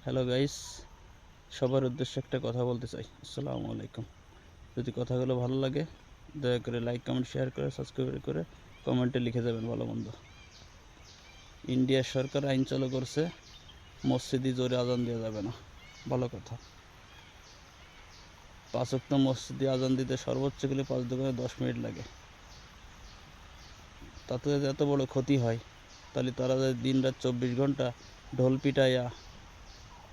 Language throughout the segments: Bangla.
হ্যালো গাইস, সবার উদ্দেশ্যে একটা কথা বলতে চাই। আসসালামু আলাইকুম। যদি কথাগুলো ভালো লাগে দয়া করে লাইক কমেন্ট শেয়ার করে সাবস্ক্রাইব করে কমেন্টে লিখে যাবেন ভালো মন্দ। ইন্ডিয়ার সরকার আইন চালু করছে, মসজিদে জোরে আজান দেওয়া যাবে না। ভালো কথা। 5 ওয়াক্ত মসজিদে আজান দিতে সর্বোচ্চ গেলে 5 দোকানে 10 মিনিট লাগে। তাতে যদি এত বড় ক্ষতি হয়, তাহলে তারা যদি দিন রাত 24 ঘন্টা ঢোল পিটাইয়া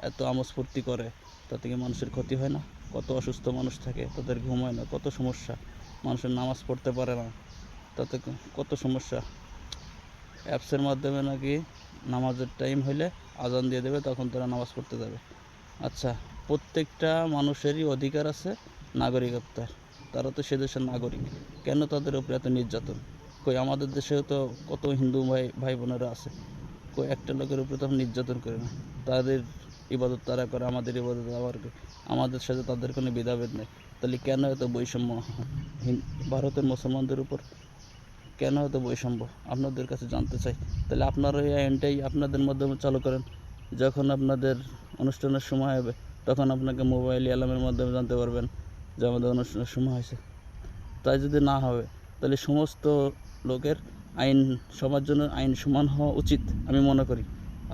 এত আমোদ ফুর্তি করে, তাতে কি মানুষের ক্ষতি হয় না? কত অসুস্থ মানুষ থাকে, তাদের ঘুম হয় না, কত সমস্যা, মানুষের নামাজ পড়তে পারে না, তাতে কত সমস্যা। অ্যাপসের মাধ্যমে নাকি নামাজের টাইম হলে আজান দিয়ে দেবে, তখন তারা নামাজ পড়তে যাবে। আচ্ছা, প্রত্যেকটা মানুষেরই অধিকার আছে নাগরিকত্বের, তারা তো সে দেশের নাগরিক, কেন তাদের উপরে এত নির্যাতন? কই আমাদের দেশেও তো কত হিন্দু ভাই বোনেরা আছে, কই একটা লোকের উপরে তো নির্যাতন করে না। তাদের ইবাদত তারা করে, আমাদের ইবাদত আবার আমাদের সাথে তাদের কোনো ভেদাভেদ নেই। তাহলে কেন এত বৈষম্য ভারতের মুসলমানদের উপর? কেন এত বৈষম্য আপনাদের কাছে জানতে চাই। তাহলে আপনারা এই আইনটাই আপনাদের মাধ্যমে চালু করেন। যখন আপনাদের অনুষ্ঠানের সময় হবে, তখন আপনাকে মোবাইল অ্যালার্মের মাধ্যমে জানতে পারবেন যে আমাদের অনুষ্ঠানের সময় হয়েছে। তাই যদি না হবে, তাহলে সমস্ত লোকের আইন, সবার জন্য আইন সমান হওয়া উচিত আমি মনে করি।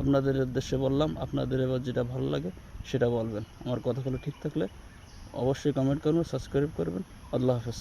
আপনাদের উদ্দেশ্যে বললাম, আপনাদের এবার যেটা ভালো লাগে সেটা বলবেন। আমার কথাগুলো ঠিক থাকলে অবশ্যই কমেন্ট করবেন, সাবস্ক্রাইব করবেন। আল্লাহ হাফেজ।